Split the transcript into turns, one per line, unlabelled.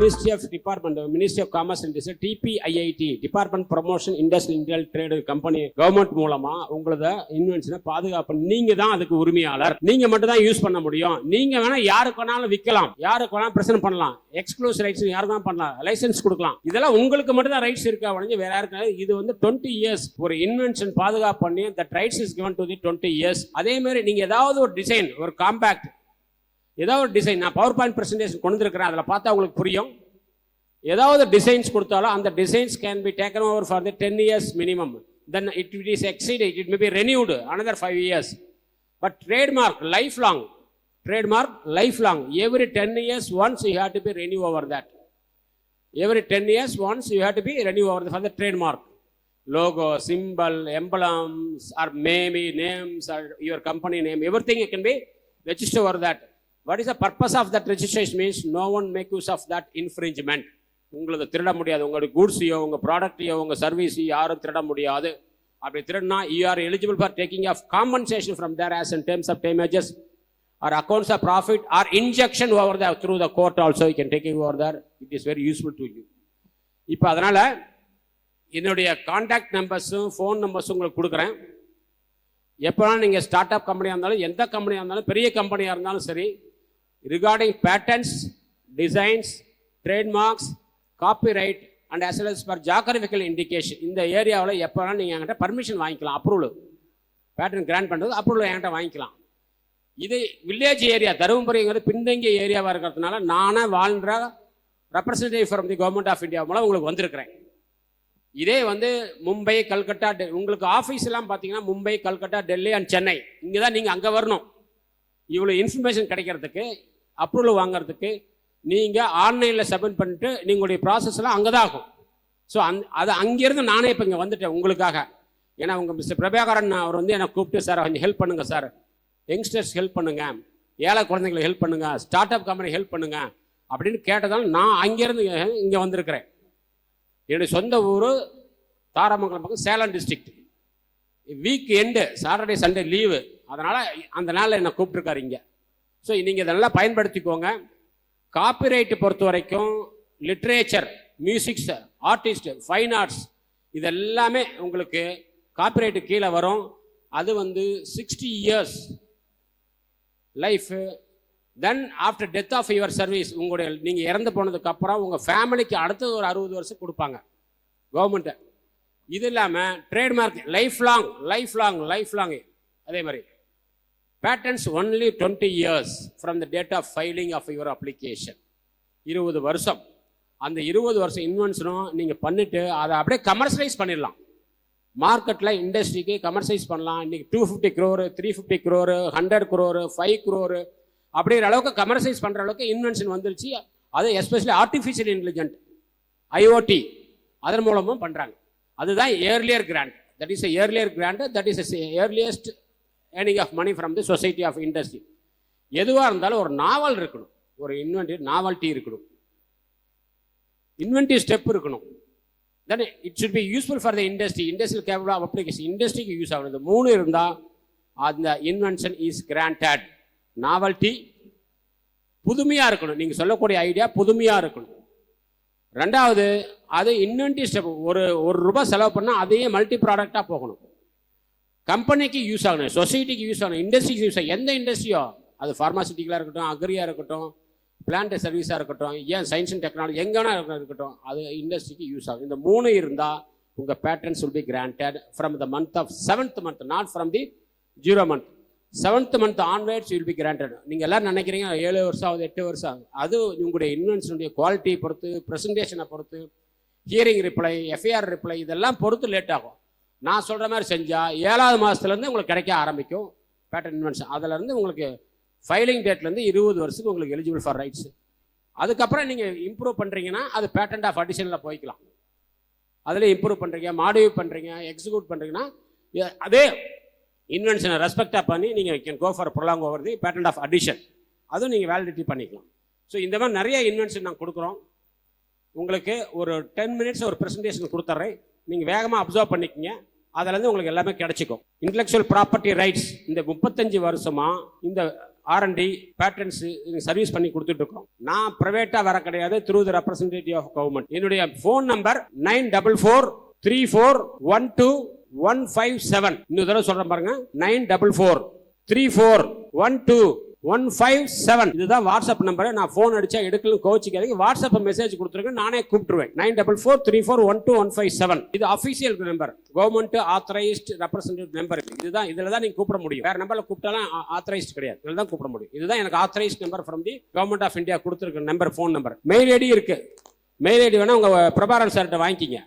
Ministry of Commerce and Industry, TPIIT, Department Promotion Industrial Trade Company, government மூலமா உங்களோட இன்வென்ஷனை பாதுகாப்பு நீங்க தான் அதுக்கு உரிமையாளர். நீங்க மட்டும் தான் யூஸ் பண்ண முடியும். நீங்க வேணா யாருக்கு வேணாலும் விற்கலாம், யாருக்கு வேணாலும் பிரசன்ட் பண்ணலாம், எக்ஸ்க்ளூசிவ் ரைட்ஸ் யாருக்கு வேணாலும் பண்ணலாம், லைசன்ஸ் கொடுக்கலாம். இதெல்லாம் உங்களுக்கு மட்டும் தான் ரைட்ஸ் இருக்கா வழங்கி வேற யாருக்கு. இது வந்து 20 years ஒரு இன்வென்ஷன் பாதுகாப்பு பண்ணி that rights is given to the 20 years. அதே மாதிரி நீங்க ஏதாவது ஒரு டிசைன், ஒரு காம்பாக்ட் ஏதாவது ஒரு டிசைன், நான் பவர் பாயிண்ட் பிரசன்டேஷன் கொண்டு இருக்கிறேன், அதில் பார்த்தா உங்களுக்கு புரியும். ஏதாவது டிசைன்ஸ் கொடுத்தாலும் அந்த designs can be taken over for the 10 years minimum. Then it is exceeded, it may be renewed another 5 years. But trademark lifelong, every 10 years once you have to be renew over that. Every 10 years once you have to be renew over for the trademark. Logo, symbol, emblems, or maybe names, or your company name, everything it can be registered over that. What is the purpose of that registration? Means no one make use of that infringement. உங்களுக்கு திருட முடியாது. உங்களுடைய கூட்ஸையோ உங்க ப்ராடக்டையோ உங்க சர்வீஸையோ யாரும் திருட முடியாது. அப்படி திருடினா you are eligible for taking of compensation from there as in terms of damages or accounts of profit or injection over there through the court also you can take it over there. It is very useful to you. இப்போ அதனால என்னுடைய contact நம்பர்ஸும் phone நம்பர்ஸும் உங்களுக்கு கொடுக்குறேன். எப்போலாம் நீங்கள் start up கம்பெனியாக இருந்தாலும், எந்த கம்பெனியாக இருந்தாலும், பெரிய கம்பெனியாக இருந்தாலும் சரி, regarding patents, designs, trademarks, copyright and as well as for geographical indication, இந்த ஏரியாவில் எப்போலாம் நீங்கள் என்கிட்ட பர்மிஷன் வாங்கிக்கலாம். அப்ரூவல் பேட்டன் கிராண்ட் பண்ணுறது அப்ரூவல் என்கிட்ட வாங்கிக்கலாம். இது வில்லேஜ் ஏரியா, தருமபுரிங்கிறது பின்தங்கிய ஏரியாவாக இருக்கிறதுனால நானே வாழ்கிற representative from the government of India மூலம் உங்களுக்கு வந்திருக்கிறேன். இதே வந்து மும்பை, கல்கட்டா, உங்களுக்கு ஆஃபீஸ் எல்லாம் பார்த்தீங்கன்னா மும்பை, கல்கட்டா, டெல்லி அண்ட் சென்னை, இங்கே தான் நீங்கள் அங்கே வரணும். இவ்வளோ இன்ஃபர்மேஷன் கிடைக்கிறதுக்கு, அப்ரூவல் வாங்கிறதுக்கு நீங்கள் ஆன்லைனில் சப்மிட் பண்ணிட்டு நீங்களுடைய ப்ராசஸ்லாம் அங்கே தான் ஆகும். ஸோ அது அங்கேருந்து நானே இப்போ இங்கே வந்துட்டேன் உங்களுக்காக. ஏன்னா உங்கள் மிஸ்டர் பிரபாகரன் அவர் வந்து என்னை கூப்பிட்டு, சார் கொஞ்சம் ஹெல்ப் பண்ணுங்கள் சார், யங்ஸ்டர்ஸ் ஹெல்ப் பண்ணுங்கள், ஏழை குழந்தைங்களுக்கு ஹெல்ப் பண்ணுங்கள், ஸ்டார்ட் அப் கம்பெனி ஹெல்ப் பண்ணுங்கள் அப்படின்னு கேட்டதால் நான் அங்கேருந்து இங்கே வந்திருக்கிறேன். என்னுடைய சொந்த ஊர் தாராமங்கலம் பக்கம், Salem district. Week end Saturday Sunday leave, அதனால் அந்த நாளில் என்னை கூப்பிட்டுருக்காரு இங்கே. ஸோ நீங்கள் இதை நல்லா பயன்படுத்திக்கோங்க. காப்பிரைட்டு பொறுத்த வரைக்கும் literature, musics, artist, fine arts இதெல்லாமே உங்களுக்கு காப்பிரைட்டு கீழே வரும். அது வந்து 60 years life. Then after death of your service, உங்களுடைய நீங்கள் இறந்து போனதுக்கப்புறம் உங்கள் ஃபேமிலிக்கு அடுத்தது ஒரு 60 வருஷம் கொடுப்பாங்க கவர்மெண்ட்டை. இது இல்லாமல் ட்ரேட்மார்க் லைஃப் லாங். அதே மாதிரி patents only 20 years from the date of filing of your application. 20 வருஷம். அந்த 20 வருஷம் இன்வென்ஷனும் நீங்கள் பண்ணிவிட்டு அதை அப்படியே கமர்ஷியலைஸ் பண்ணிடலாம். மார்க்கெட்டில் இண்டஸ்ட்ரிக்கு கமர்ஷியலைஸ் பண்ணலாம். இன்றைக்கி 250 crore, 350 crore, 100 crore, 5 crore அப்படிங்கிற அளவுக்கு கமர்ஷியலைஸ் பண்ணுற அளவுக்கு இன்வென்ஷன் வந்துருச்சு. அது எஸ்பெஷலி ஆர்டிஃபிஷியல் இன்டெலிஜென்ட், IoT, அதன் மூலமும் பண்ணுறாங்க. அதுதான் earlier grant. That is earlier grant, that is earliest earning of money from the society of industry. எதுவாக இருந்தாலும் ஒரு நாவல் இருக்கணும், ஒரு நாவல்ட்டி இருக்கணும், இன்வென்டிவ் ஸ்டெப் இருக்கணும். Then it should be useful for the industry, industrial capable of application, இண்டஸ்ட்ரிக்கு use ஆகுது. 3 இருந்தால் அந்த இன்வென்ஷன் இஸ் கிராண்டட். நாவல்ட்டி, புதுமையாக இருக்கணும், நீங்கள் சொல்லக்கூடிய ஐடியா புதுமையாக இருக்கணும். 2வது அது இன்வென்டிவ் ஸ்டெப். ஒரு ரூபாய் செலவு பண்ணால் அதையே மல்டி ப்ராடக்டாக போகணும். கம்பெனிக்கு யூஸ் ஆகணும், சொசைட்டிக்கு யூஸ் ஆகணும், இண்டஸ்ட்ரிக்கு யூஸ் ஆகும். எந்த இண்டஸ்ட்ரியோ அது ஃபார்மாசிட்டிக்கலாக இருக்கட்டும், அக்ரியாக இருக்கட்டும், பிளான்ட் சர்வீஸாக இருக்கட்டும், ஏன் சயின்ஸ் அண்ட் டெக்னாலஜி எங்கன்னா இருக்கட்டும், அது இண்டஸ்ட்ரிக்கு யூஸ் ஆகும். இந்த 3 இருந்தால் உங்கள் patents will be granted from the month of 7th month, not from the 0 month. 7th month onwards will be granted. நீங்கள் எல்லோரும் நினைக்கிறீங்க 7 வருஷம் ஆகுது, 8 வருஷம் ஆகுது. அது உங்களுடைய இன்வென்ஷனுடைய குவாலிட்டியை பொறுத்து, ப்ரெசன்டேஷனை பொறுத்து, ஹியரிங் ரிப்ளை, FIR ரிப்ளை இதெல்லாம் பொறுத்து லேட் ஆகும். நான் சொல்கிற மாதிரி செஞ்சால் 7வது மாதத்துலேருந்து உங்களுக்கு கிடைக்க ஆரம்பிக்கும் பேட்டன் இன்வென்ஷன். அதிலேருந்து உங்களுக்கு ஃபைலிங் டேட்லேருந்து 20 வருஷத்துக்கு உங்களுக்கு எலிஜிபிள் ஃபார் ரைட்ஸ். அதுக்கப்புறம் நீங்கள் இம்ப்ரூவ் பண்ணுறீங்கன்னா அது பேட்டன்ட் ஆஃப் அடிஷனில் போய்க்கலாம். அதில் இம்ப்ரூவ் பண்ணுறீங்க, மாடிஃபை பண்ணுறீங்க, எக்ஸிக்யூட் பண்ணுறீங்கன்னா அதே இன்வென்ஷனை ரெஸ்பெக்டாக பண்ணி நீங்கள் can go for prolong over the patent of addition. அதுவும் நீங்கள் வேலிடிட்டி பண்ணிக்கலாம். ஸோ இந்த மாதிரி நிறைய இன்வென்ஷன் நாங்கள் கொடுக்குறோம். உங்களுக்கு ஒரு 10 minutes ஒரு ப்ரெசன்டேஷன் கொடுத்துட்றேன். நீங்கள் வேகமாக அப்சர்வ் பண்ணிக்கங்க. அதுலேருந்து உங்களுக்கு எல்லாமே கிடைச்சிக்கும். இன்டெலெக்சுவல் ப்ராப்பர்ட்டி ரைட்ஸ் இந்த 35 வருஷமாக இந்த R&D பேட்டர்ன்ஸ் சர்வீஸ் பண்ணி கொடுத்துட்டு இருக்கோம். நான் பிரைவேட்டா வர கிடையாது, through the representative of government. என்னுடைய ஃபோன் நம்பர் 9443412157. இன்னொரு தடவை சொல்றேன் பாருங்க, 9443412157. இதுதான் வாட்ஸ்அப் நம்பர். நான் போன் அடிச்சா எடுக்கல, கோச்சிக்காதீங்க. வாட்ஸ்அப் மெசேஜ் கொடுத்துருங்க, நானே கூப்பிட்டுருவேன். 9443412157. இது official number, government authorized representative number. இதுதான், இதுல தான் நீங்க கூப்பிட முடியும். வேற நம்பர்ல கூப்பிட்டாலும் ஆத்தரைஸ்ட் கிடையாது, இதுல தான் கூப்பிட முடியும். இதுதான் எனக்கு authorised number from the government of India கொடுத்துருக்க number, phone number. Mail ID இருக்கு. மெயில் ஐடி வேணா உங்க பிரபாகரன் சார்கிட்ட வாங்கிக்கிங்க.